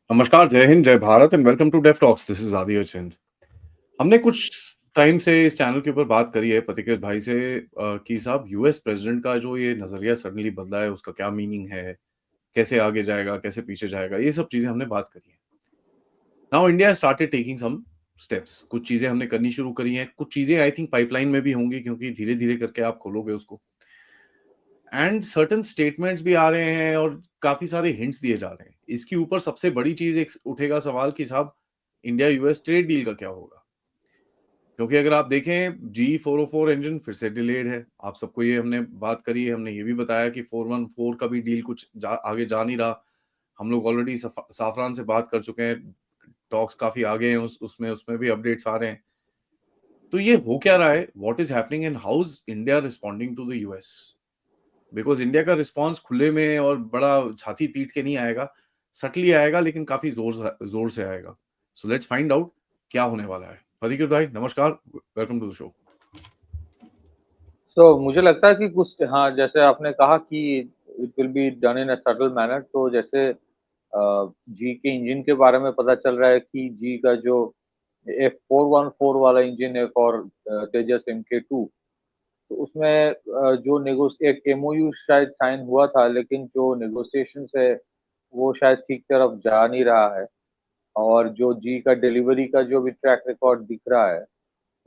नमस्कार, जय हिंद, जय Bharat and welcome to Deaf Talks. This is Adi Achint. हमने कुछ टाइम से इस चैनल के ऊपर बात करी है पथिकेत भाई से कि साहब यूएस प्रेसिडेंट का जो ये नजरिया सडनली बदला है उसका क्या मीनिंग है, कैसे आगे जाएगा, कैसे पीछे जाएगा, ये सब चीजें हमने बात करी है। Now India started taking some steps. कुछ चीजें हमने करनी शुरू करी हैं, कुछ चीजें आई थिंक पाइपलाइन में भी होंगी क्योंकि धीरे धीरे करके आप खोलोगे उसको। एंड सर्टेन स्टेटमेंट्स भी आ रहे हैं और काफी सारे हिंट्स दिए जा रहे हैं। इसके ऊपर सबसे बड़ी चीज एक उठेगा सवाल कि साहब इंडिया यूएस ट्रेड डील का क्या होगा। क्योंकि अगर आप देखें G404 इंजन फिर से डिलेड है। आप सबको ये हमने बात करी है, हमने ये भी बताया कि 414 का भी डील कुछ आगे जा नहीं रहा। हम लोग ऑलरेडी साफरान से बात कर चुके हैं, टॉक्स काफी आगे हैं, उसमें उसमें भी अपडेट्स आ रहे हैं। तो ये हो क्या रहा है, what is happening and how is India responding to the US. Because India का रिस्पॉन्स खुले में और बड़ा छाती पीट के नहीं आएगा, सटली आएगा, लेकिन काफी जोर जोर से आएगा। सो लेट्स फाइंड आउट क्या होने वाला है। फरीक भाई नमस्कार, वेलकम टू द शो। मुझे लगता है कि कुछ हाँ, जैसे आपने कहा कि it will be done in a subtle manner. तो जैसे जी के इंजन के बारे में पता चल रहा है कि जी का जो F414 वाला इंजन है फॉर तेजस MK2, तो उसमें जो एक एमओयू शायद साइन हुआ था, लेकिन जो नेगोशिएशंस है वो शायद ठीक तरफ जा नहीं रहा है। और जो जी का डिलीवरी का जो भी ट्रैक रिकॉर्ड दिख रहा है,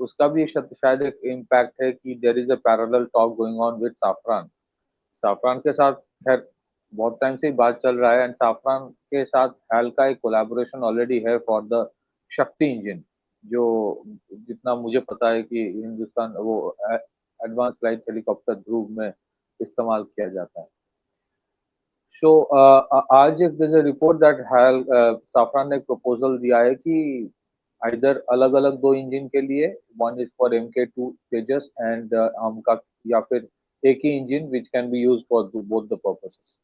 उसका भी शायद एक इम्पैक्ट है कि there is a parallel talk going on with Safran. Safran के साथ खैर बहुत टाइम से ही बात चल रहा है, एंड साफरान के साथ हाल का एक कोलैबोरेशन ऑलरेडी है फॉर द शक्ति इंजन, जो जितना मुझे पता है कि हिंदुस्तान वो एडवांस लाइट हेलीकॉप्टर ध्रुव में इस्तेमाल किया जाता है। सो आज एक रिपोर्ट दैट हाल साफरान ने एक प्रपोजल दिया है कि आइदर अलग अलग दो इंजन के लिए, one is for MK2 Tejas and हम का, या फिर एक ही engine which can be use for both the purposes.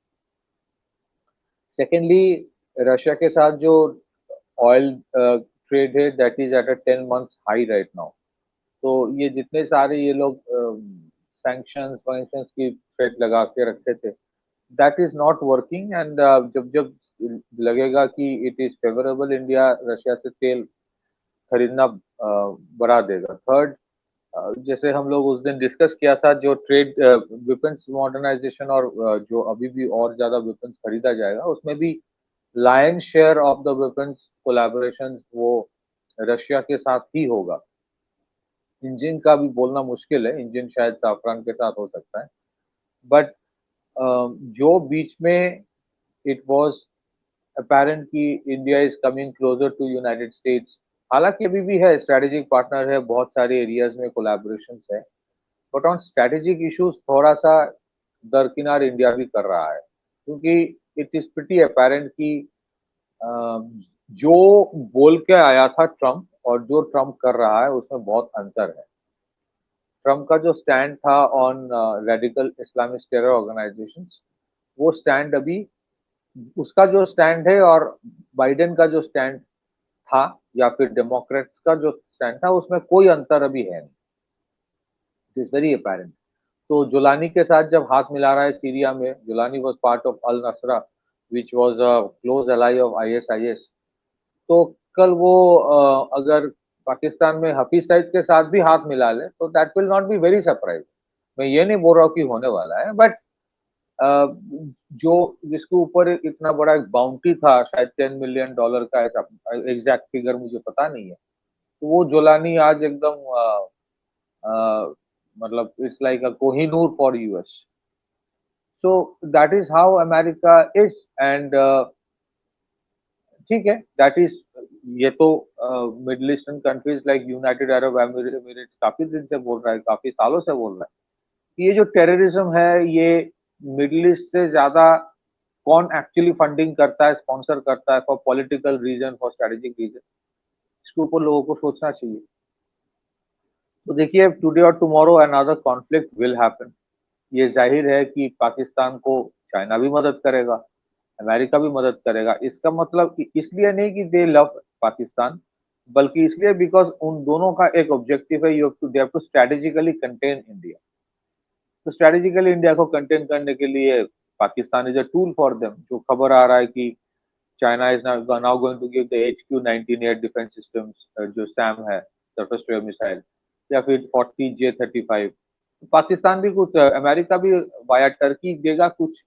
Secondly, Russia के साथ जो ऑयल ट्रेड है that is at a 10 months high right now. तो ये जितने सारे ये लोग सैंक्शंस वैंक्शंस की थ्रेट लगा के रखे थे, that is not working. And जब जब लगेगा कि it is favourable, India Russia से तेल खरीदना बढ़ा देगा। थर्ड, जैसे हम लोग उस दिन डिस्कस किया था, जो ट्रेड वेपन्स मॉडर्नाइजेशन और जो अभी भी और ज्यादा वेपन्स खरीदा जाएगा, उसमें भी lion share of the weapons collaboration वो रशिया के साथ ही होगा। इंजन का भी बोलना मुश्किल है, इंजन शायद साफरान के साथ हो सकता है, बट जो बीच में इट वाज अपेरेंट कि India is coming closer to United States. हालांकि अभी भी है, स्ट्रेटेजिक पार्टनर है, बहुत सारे एरियाज में कोलैबोरेशन है, बट ऑन स्ट्रेटेजिक इश्यूज थोड़ा सा दरकिनार इंडिया भी कर रहा है, क्योंकि इट इज प्रिटी अपेरेंट कि जो बोल के आया था ट्रम्प और जो ट्रम्प कर रहा है उसमें बहुत अंतर है। ट्रम्प का जो स्टैंड था on radical Islamic terror organisations, वो स्टैंड अभी, उसका जो स्टैंड है और बाइडेन का जो स्टैंड था, या फिर डेमोक्रेट्स का जो स्टैंड था, उसमें कोई अंतर अभी है नहीं। It is very apparent. तो जुलानी के साथ जब हाथ मिला रहा है सीरिया में, Julani was part of al Nusra which was a close ally of ISIS। तो कल वो अगर पाकिस्तान में हफीज सईद के साथ भी हाथ मिला ले, तो that will not be very surprise. मैं ये नहीं बोल रहा हूँ कि होने वाला है, बट जो जिसके ऊपर इतना बड़ा एक बाउंटी था, शायद $10 मिलियन का, ऐसा एग्जैक्ट फिगर मुझे पता नहीं है, तो वो जोलानी आज एकदम मतलब it's like a Kohinoor for US। So that is how America is. And ठीक है, दैट इज, ये तो middle eastern countries like United Arab Emirates काफी दिन से बोल रहा है, काफी सालों से बोल रहा है कि ये जो टेररिज्म है, ये मिडिल ईस्ट से ज्यादा कौन एक्चुअली फंडिंग करता है, स्पॉन्सर करता है for political reason, for strategic reason, इसके ऊपर लोगों को सोचना चाहिए। तो देखिए, टुडे और tomorrow another conflict will happen. ये जाहिर है कि पाकिस्तान को चाइना भी मदद करेगा, अमेरिका भी मदद करेगा। इसका मतलब कि इसलिए नहीं कि दे लव पाकिस्तान, बल्कि इसलिए बिकॉज उन दोनों का एक ऑब्जेक्टिव है, you have to they have to strategically contain India. तो स्ट्रेटेजिकली इंडिया को कंटेन करने के लिए Pakistan is a tool for them. जो खबर आ रहा है कि China is now going to give the HQ-98 defence systems, जो सैम है, सरफेस टू एयर मिसाइल, या फिर 40J-35। पाकिस्तान भी कुछ, अमेरिका भी वाया टर्की देगा कुछ,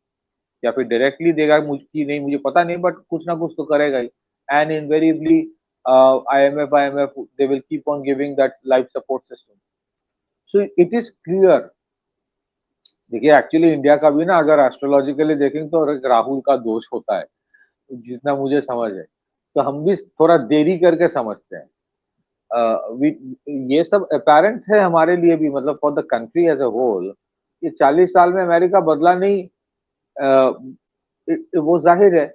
या फिर डायरेक्टली देगा, मुझकी नहीं, मुझे पता नहीं, बट कुछ ना कुछ तो करेगा ही। And invariably IMF they will keep on giving that life support system. So it is clear. देखिए, एक्चुअली इंडिया का भी ना, अगर एस्ट्रोलॉजिकली देखेंगे तो एक राहुल का दोष होता है, जितना मुझे समझ है। तो हम भी थोड़ा देरी करके समझते हैं। ये सब अपेरेंट है हमारे लिए भी, मतलब for the country as a whole. ये 40 साल में अमेरिका बदला नहीं, वो जाहिर है,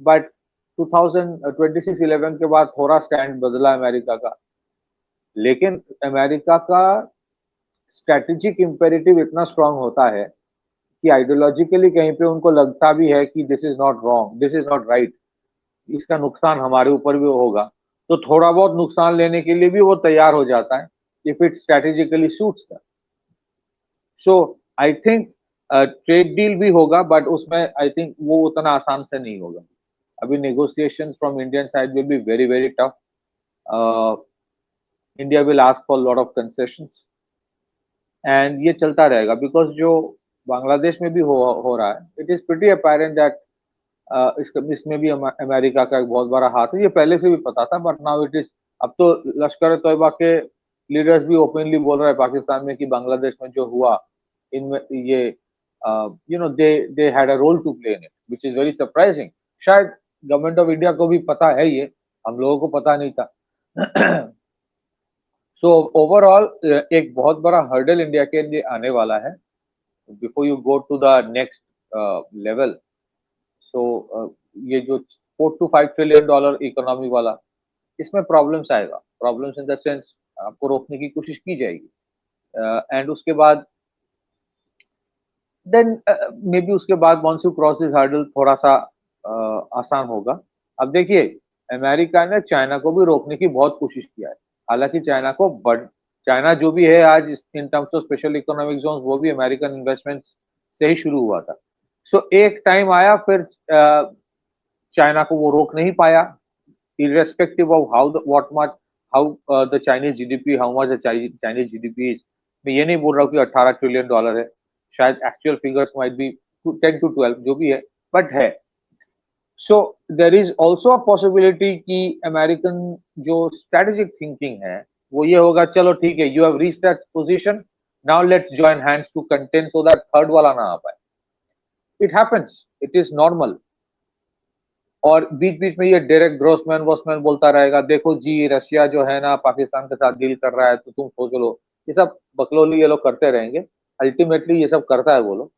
बट 2026-11 के बाद थोड़ा स्टैंड बदला अमेरिका का। लेकिन अमेरिका का स्ट्रेटेजिक इम्पेरेटिव इतना स्ट्रांग होता है कि आइडियोलॉजिकली कहीं पे उनको लगता भी है कि this is not wrong, this is not right, इसका नुकसान हमारे ऊपर भी होगा, तो थोड़ा बहुत नुकसान लेने के लिए भी वो तैयार हो जाता है, if it strategically suits them. So I think trade deal भी होगा, बट उसमें आई थिंक वो उतना आसान से नहीं होगा। अभी negotiations from Indian side will be very very tough. India will ask for lot of concessions, and ये चलता रहेगा, बिकॉज जो बांग्लादेश में भी हो रहा है, it is pretty apparent that इसमें भी अमेरिका का एक बहुत बड़ा हाथ है। ये पहले से भी पता था, बट नाउ इट इज, अब तो लश्कर तोयबा के लीडर्स भी ओपनली बोल रहे हैं पाकिस्तान में कि बांग्लादेश में जो हुआ, इनमें ये they had a role to play in it, which is very surprising. शायद गवर्नमेंट ऑफ इंडिया को भी पता है ये, हम लोगों को पता नहीं था। सो ओवरऑल एक बहुत बड़ा हर्डल इंडिया के लिए आने वाला है before you go to the next level. So ये जो $4 to $5 ट्रिलियन इकोनॉमी वाला, इसमें प्रॉब्लम्स आएगा, प्रॉब्लम्स इन द सेंस आपको रोकने की कोशिश की जाएगी, एंड उसके बाद देन मे बी उसके बाद once you cross this hurdle थोड़ा सा आसान होगा। अब देखिए, अमेरिका ने चाइना को भी रोकने की बहुत कोशिश किया है, हालांकि चाइना जो भी है आज in terms of special economic zone, वो भी अमेरिकन इन्वेस्टमेंट से ही शुरू हुआ था। सो एक टाइम आया, फिर चाइना को वो रोक नहीं पाया, irrespective of what much how the Chinese GDP, how much the Chinese GDP is। मैं ये नहीं बोल रहा हूँ कि $18 ट्रिलियन है, शायद actual figures might be 10 to 12, जो भी है, बट है। So there is also a possibility कि अमेरिकन जो स्ट्रेटेजिक थिंकिंग है, वो ये होगा, चलो ठीक है, you have reach that position, now let's join hands to contain so that third वाला ना आ पाए। It happens, it is normal. और बीच बीच में ये डायरेक्ट ग्रोसमैन वोसमैन बोलता रहेगा, देखो जी रशिया जो है ना पाकिस्तान के साथ डील कर रहा है, तो तुम सोच लो। ये सब बकलोली ये लोग करते रहेंगे, अल्टीमेटली ये सब करता है वो लोग।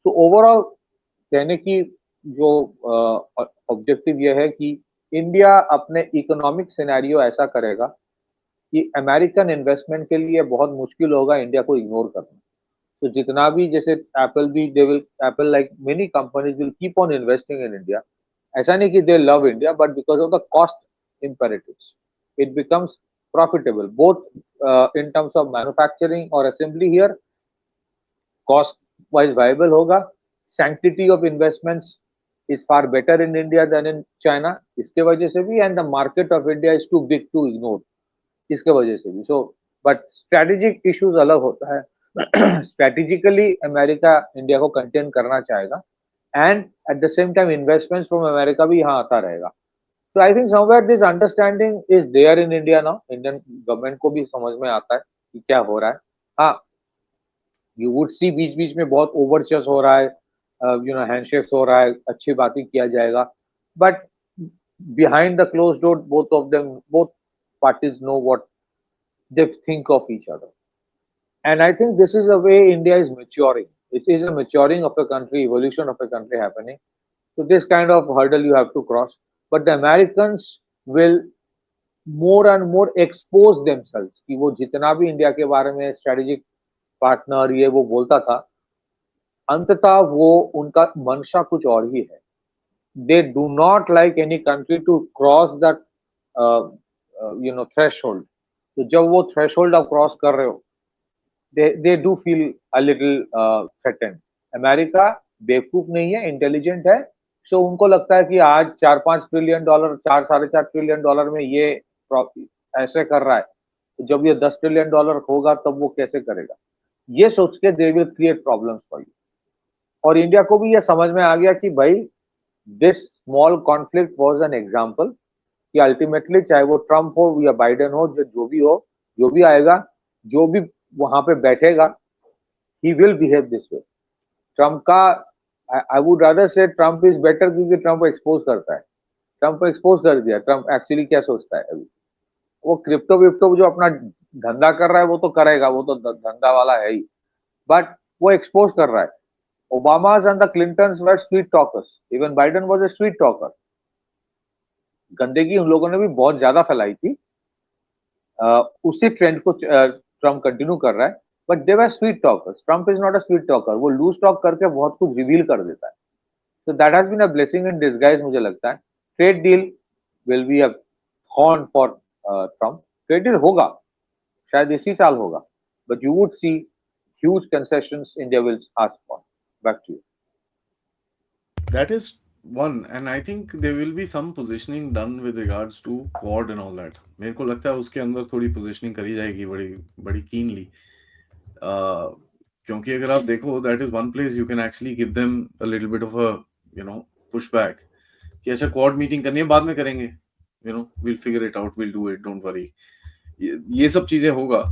तो ओवरऑल कहने की जो ऑब्जेक्टिव ये है कि इंडिया अपने इकोनॉमिक सिनेरियो ऐसा करेगा कि अमेरिकन इन्वेस्टमेंट के लिए बहुत मुश्किल होगा इंडिया को इग्नोर करना। तो जितना भी, जैसे एप्पल भी, they will, Apple like many companies will keep on investing in India. ऐसा नहीं कि दे love India, but because of the cost imperatives, it becomes profitable both in terms of manufacturing or assembly here, cost wise viable होगा। sanctity of investments is far better in India than in China, इसके वजह से भी, and the market of India is too big to ignore, इसके वजह से भी। so but strategic issues अलग होता है। strategically अमेरिका इंडिया को कंटेन करना चाहेगा, and at the same time investments from America भी यहाँ आता रहेगा। तो I think somewhere this understanding is there in India now. Indian government को भी समझ में आता है कि क्या हो रहा है। हाँ, यू वुड सी बीच बीच में बहुत ओवरचर्स हो रहा है, हैंडशेक्स हो रहा है, अच्छी बातें किया जाएगा, but behind the closed door both parties know what they think of each other, and I think this is the way India is maturing. This is a maturing of a country, evolution of a country happening. So this kind of hurdle you have to cross, but the Americans will more and more expose themselves कि वो जितना भी India के बारे में strategic partner ये वो बोलता था, अंततः वो उनका मंशा कुछ और ही है। They do not like any country to cross that threshold. तो जब वो थ्रेशोल्ड आप क्रॉस कर रहे हो, they do feel a little threatened। America बेवकूफ नहीं है, इंटेलिजेंट है, सो उनको लगता है कि आज 4-5 ट्रिलियन डॉलर, 4 साढ़े 4 ट्रिलियन डॉलर में ये ऐसे कर रहा है, तो जब ये 10 ट्रिलियन डॉलर होगा तब वो कैसे करेगा? ये सोच के they will create problems for you. और इंडिया को भी ये समझ में आ गया कि भाई this small conflict was an example कि अल्टीमेटली चाहे वो ट्रम्प हो या बाइडेन हो, जो भी हो, जो भी आएगा, जो भी वहाँ पे बैठेगा, he will behave this way. Trump का आई वुड रादर से ट्रम्प इज बेटर क्योंकि ट्रम्प एक्सपोज करता है। ट्रम्प को एक्सपोज कर दिया, ट्रम्प एक्चुअली क्या सोचता है अभी। वो क्रिप्टो विप्टो जो अपना धंधा कर रहा है वो तो करेगा, वो तो धंधा वाला है ही, बट वो एक्सपोज कर रहा है। ओबामा's and the Clintons were sweet talkers. Even Biden was a sweet talker. गंदगी उन लोगों ने भी बहुत ज्यादा फैलाई थी। उसी ट्रेंड को ट्रम्प कंटिन्यू कर रहा है, but they were sweet talkers. Trump is not a sweet talker, वो लूज टॉक करके बहुत कुछ रिवील कर देता है। तो that has been a blessing in disguise मुझे लगता है। Trade deal will be a horn for Trump. Trade deal होगा, शायद इसी साल होगा, but you would see huge concessions India will ask for. Back to you. That is one, and I think there will be some positioning done with regards to quad and all that. मेरे को लगता है उसके अंदर थोड़ी positioning करी जाएगी बड़ी बड़ी keenly. क्योंकि अगर आप देखो that is one place you can actually give them a little bit of a you know pushback कि अच्छा quad meeting करनी है बाद में करेंगे, we'll figure it out, we'll do it, don't worry. ये सब चीजें होगा,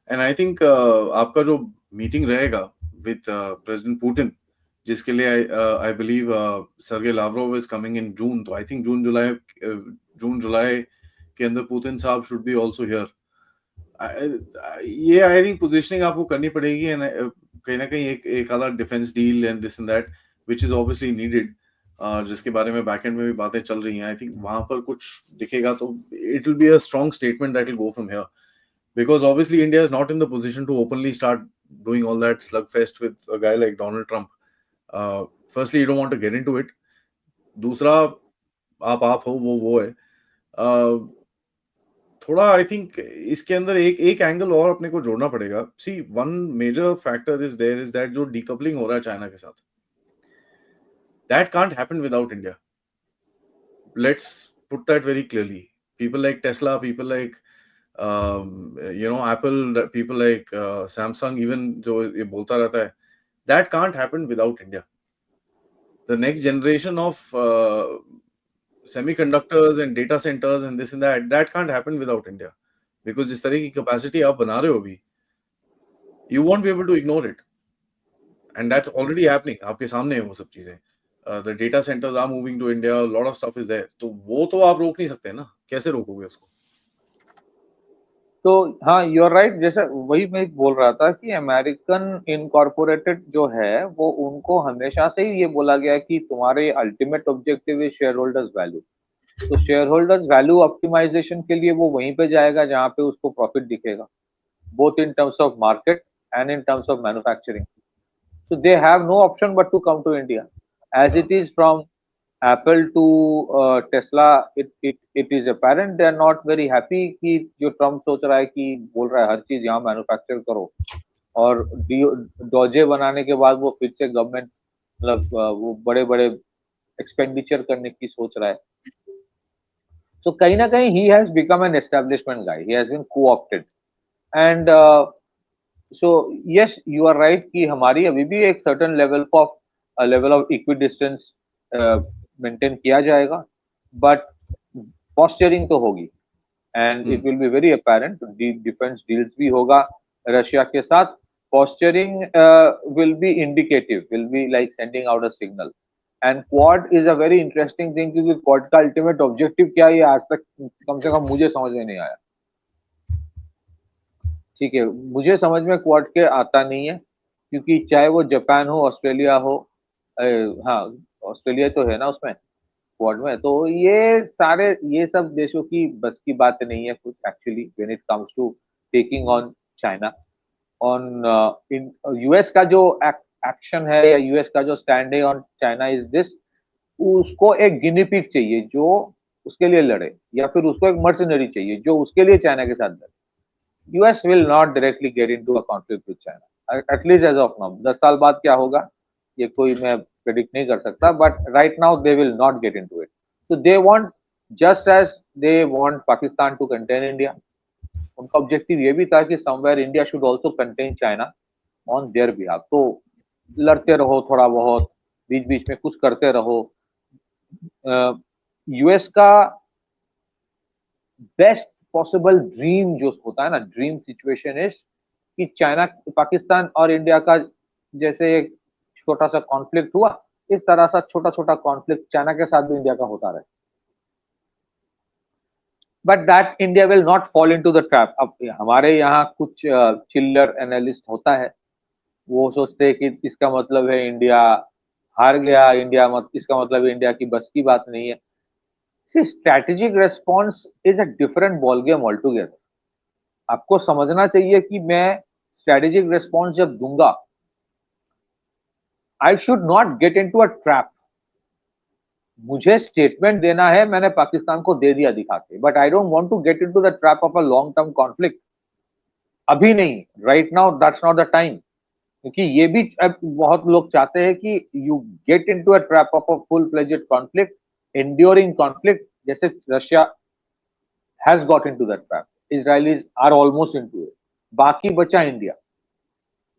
and I think आपका जो meeting रहेगा with President Putin जिसके लिए I believe Sergey Lavrov is coming in June, तो आई थिंक जून जुलाई के अंदर पुतिन साहब शुड बी आल्सो हियर। ये आई थिंक पोजीशनिंग आपको करनी पड़ेगी, एंड कहीं ना कहीं एक आधा defence deal and this and that which is obviously needed, जिसके बारे में बैकएंड में भी बातें चल रही हैं। आई थिंक वहां पर कुछ दिखेगा तो it will be a strong statement that will go from here, because obviously India is not in the position to openly start doing all that slugfest with a guy like Donald Trump. Firstly, you don't want to get into it. दूसरा, आप हो वो है। थोड़ा I think इसके अंदर एक एक एंगल और अपने को जोड़ना पड़ेगा। See one major factor is there is that जो डीकपलिंग हो रहा है चाइना के साथ, that can't happen without India. Let's put that very clearly. People like Tesla, people like Apple, people like Samsung, even जो ये बोलता रहता है, that can't happen without India. The next generation of semiconductors and data centers and this and that can't happen without India, because जिस तरह की capacity आप बना रहे हो अभी, you won't be able to ignore it, and that's already happening. आपके सामने है वो सब चीजें। The data centers are moving to India, a lot of stuff is there, तो वो तो आप रोक नहीं सकते ना, कैसे रोकोगे उसको? तो हाँ, यू आर राइट। जैसे वही मैं बोल रहा था कि अमेरिकन इनकॉर्पोरेटेड जो है, वो उनको हमेशा से ही ये बोला गया है कि तुम्हारे ultimate objective is share holders value. तो शेयर होल्डर्स वैल्यू ऑप्टिमाइजेशन के लिए वो वहीं पे जाएगा जहाँ पे उसको प्रॉफिट दिखेगा, both in terms of market and in terms of manufacturing. So they have no option but to come to India. As it is from Apple to Tesla, it is apparent they are not very happy कि जो Trump सोच रहा है कि बोल रहा है हर चीज यहाँ मैन्युफैक्चर करो, और डोजे बनाने के बाद वो फिर से गवर्नमेंट मतलब वो बड़े बड़े एक्सपेंडिचर करने की सोच रहा है। So कहीं ना कहीं he has become an establishment guy. He has been co-opted. And so yes, you are right कि हमारी अभी भी एक certain level of equidistance maintain किया जाएगा, but posturing तो होगी, and it will be very apparent। Defence deals भी होगा रशिया के साथ। posturing will be indicative, will be like sending out a signal। and quad is a very interesting thing क्योंकि quad का ultimate objective क्या है ये आज तक कम से कम मुझे समझ में नहीं आया। ठीक है, मुझे समझ में क्वाड के आता नहीं है, क्योंकि चाहे वो जापान हो, ऑस्ट्रेलिया हो, हाँ, ऑस्ट्रेलिया तो है ना उसमें, क्वाड में, तो ये सब देशों की बस की बात नहीं है कुछ actually when it comes to taking on China. On इन यूएस का जो एक्शन है या यूएस का जो स्टैंड है ऑन चाइना इज दिस, उसको एक गिनी पिग चाहिए जो उसके लिए लड़े, या फिर उसको एक मर्सनरी चाहिए जो उसके लिए चाइना के साथ लड़े। US will not directly get into a conflict with China, at least as of now। 10 साल बाद क्या होगा ये कोई मैं प्रेडिक्ट नहीं कर सकता, but right now they will not get into it. तो they want, just as they want Pakistan to contain India, उनका ऑब्जेक्टिव ये भी था कि somewhere India should also contain China on their behalf. तो लड़ते रहो थोड़ा बहुत, बीच-बीच में कुछ करते रहो। यूएस का बेस्ट पॉसिबल ड्रीम जो होता है ना, ड्रीम सिचुएशन इज कि चाइना, पाकिस्तान और इंडिया का जैसे एक छोटा-सा कॉन्फ्लिक्ट हुआ, इस तरह सा छोटा-छोटा कॉन्फ्लिक्ट चाइना के साथ भी इंडिया का होता रहे। But that India will not fall into the trap. अब हमारे यहाँ कुछ चिल्लर एनालिस्ट होता है, वो सोचते हैं कि इसका मतलब है इंडिया हार गया, इंडिया मत इसका मतलब इंडिया की बस की बात नहीं है। See strategic response is a different ball game altogether. आपको समझना चाहिए कि मैं स्ट्रैटेजिक रिस्पॉन्स जब दूंगा, I should not get into a trap. मुझे स्टेटमेंट देना है, मैंने पाकिस्तान को दे दिया दिखा के, but I don't want to get into the trap of a long term conflict. अभी नहीं, right now that's not the time. क्योंकि ये भी अब बहुत लोग चाहते हैं कि you get into a trap of a full fledged conflict, enduring conflict, जैसे Russia has got into that trap, Israelis are almost into it, बाकी बचा इंडिया।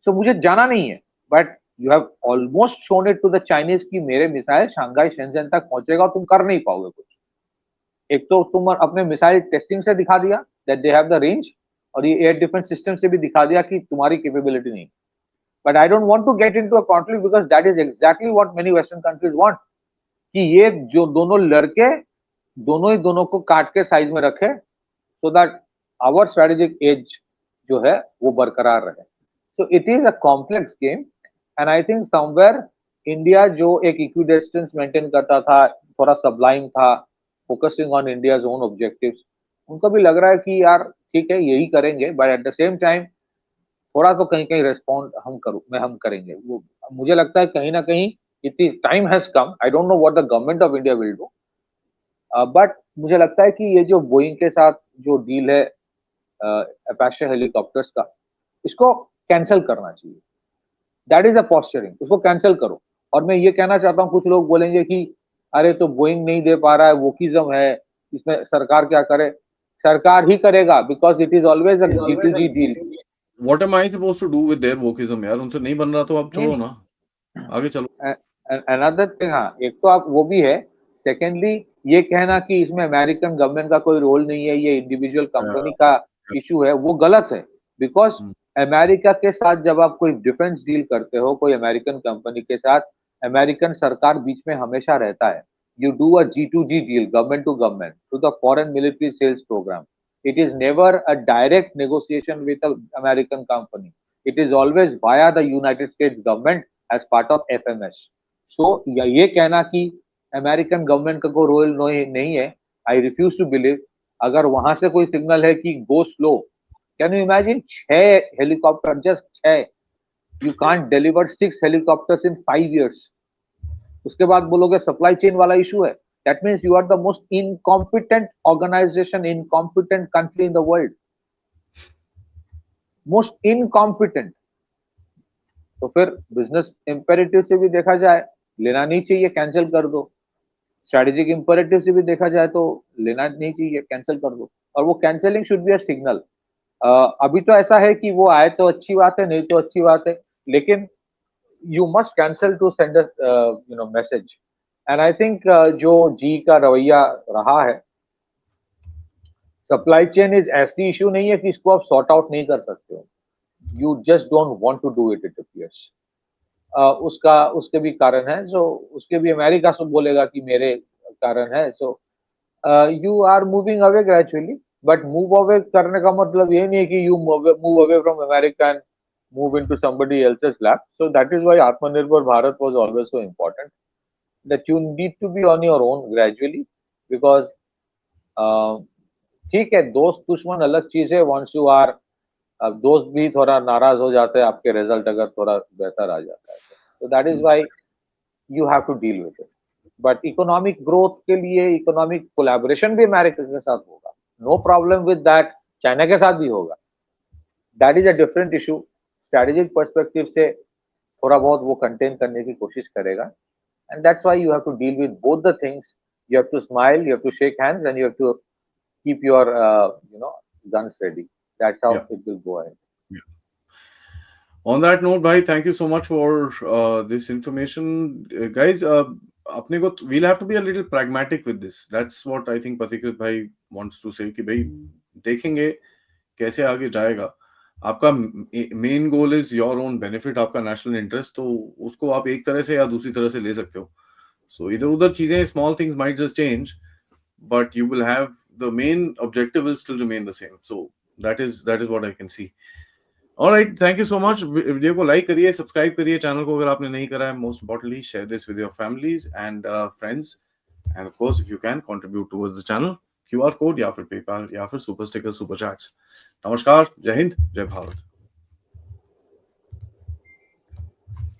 सो मुझे जाना नहीं है, but you have almost shown it to the Chinese कि मेरे missile Shanghai Shenzhen तक पहुंचेगा और तुम कर नहीं पाओगे कुछ। एक तो तुम अपने मिसाइल टेस्टिंग से दिखा दिया that they have the range, और ये एयर डिफेंस सिस्टम से भी दिखा दिया कि तुम्हारी कैपेबिलिटी नहीं। But I don't want to get into a conflict because that is exactly what many western countries want, कि ये जो दोनों लड़के दोनों ही दोनों को काट के साइज में रखे, so that our strategic edge जो है वो बरकरार रहे। So it is a complex game, and I think somewhere India जो एक इक्विडिस्टेंस मेंटेन करता था, थोड़ा सबलाइम था, focusing on India's own objectives, उनको भी लग रहा है कि यार ठीक है यही करेंगे, but at the same time थोड़ा तो कहीं कहीं रेस्पॉन्ड हम करेंगे। वो मुझे लगता है कहीं ना कहीं it is time has come. I don't know what the government of India will do, but मुझे लगता है कि ये जो बोइंग के साथ जो डील है अपाचे हेलीकॉप्टर्स का, इसको कैंसिल करना चाहिए। दैट इज अ पॉस्चरिंग, उसको कैंसिल करो। और मैं ये कहना चाहता हूँ, कुछ लोग बोलेंगे कि अरे तो बोइंग नहीं दे पा रहा है, वोकिज्म है, इसमें सरकार क्या करे? सरकार ही करेगा, because it is always a G2G deal. What am I supposed to do with their wokeism यार? उनसे नहीं बन रहा तो आप नहीं छोड़ो नहीं, ना, आगे चलो। अनदर थिंग, हाँ एक तो आप वो भी है। सेकेंडली, ये कहना कि इसमें अमेरिकन गवर्नमेंट का कोई रोल नहीं है, ये इंडिविजुअल कंपनी का इशू है, वो गलत है। बिकॉज अमेरिका के साथ जब आप कोई डिफेंस डील करते हो, कोई अमेरिकन कंपनी के साथ, अमेरिकन सरकार बीच में हमेशा रहता है। You do a G2G deal, government to government, through the foreign military sales programme. It is never a direct negotiation with a American company, it is always via the United States government as part of FMS. So ये कहना कि American government का कोई role नहीं है, I refuse to believe. अगर वहां से कोई सिग्नल है कि go slow, can you imagine 6 helicopter, just 6, you can't deliver 6 helicopters in 5 years। उसके बाद बोलोगे सप्लाई चेन वाला इशू है, that means you are the most incompetent organisation, incompetent country in the world, most incompetent. तो फिर business imperative से भी देखा जाए, लेना नहीं चाहिए, कैंसिल कर दो। स्ट्रेटेजिक इंपेरेटिव से भी देखा जाए तो लेना नहीं चाहिए, कैंसिल कर दो। और वो cancelling should be a signal. अभी तो ऐसा है कि वो आए तो अच्छी बात है, नहीं तो अच्छी बात है, लेकिन you must cancel two send message. And I think जो जी का रवैया रहा है, सप्लाई चेन इज ऐसी इशू नहीं है कि इसको आप सॉर्ट आउट नहीं कर सकते हो, you just don't want to do it, it appears. उसका उसके भी कारण है, सो उसके भी अमेरिका से बोलेगा कि मेरे कारण है। So you are moving away gradually, but move away करने का मतलब ये नहीं है कि you move away from America and move into somebody else's lap. So that is why Atmanirbhar Bharat was always so important, that you need to be on your own gradually. Because ठीक है, दोस्त दुश्मन अलग चीज है, वंस यू आर, अब दोस्त भी थोड़ा नाराज हो जाते हैं आपके रिजल्ट अगर थोड़ा बेहतर आ जाता है, तो that is why you have to deal with it. But economic growth के लिए इकोनॉमिक कोलैबोरेशन भी अमेरिका के साथ होगा, no problem with that, China के साथ भी होगा, that is a different issue. Strategic perspective से थोड़ा बहुत वो कंटेन करने की कोशिश करेगा, and that's why you have to deal with both the things. You have to smile, you have to shake hands, and you have to keep your guns ready. That's how Yeah. it will go ahead. Yeah. On that note, bhai, thank you so much for this information, guys. अपने को we'll have to be a little pragmatic with this. That's what I think Patikrit bhai wants to say कि भाई देखेंगे कैसे आगे जाएगा. आपका main goal is your own benefit, आपका नेशनल इंटरेस्ट, तो उसको आप एक तरह से या दूसरी तरह से ले सकते हो. सो इधर उधर चीजें, small things might just change, but you will have the main objective will still remain the same. So that is what I can see. Alright, thank you so much. Video को लाइक करिए, subscribe करिए channel को अगर आपने नहीं करा है. Most importantly share this with your families and friends, end of course if you can contribute towards the channel, QR code या फिर पेपाल या फिर सुपर स्टिकर, सुपर चैट्स. नमस्कार, जय हिंद, जय भारत.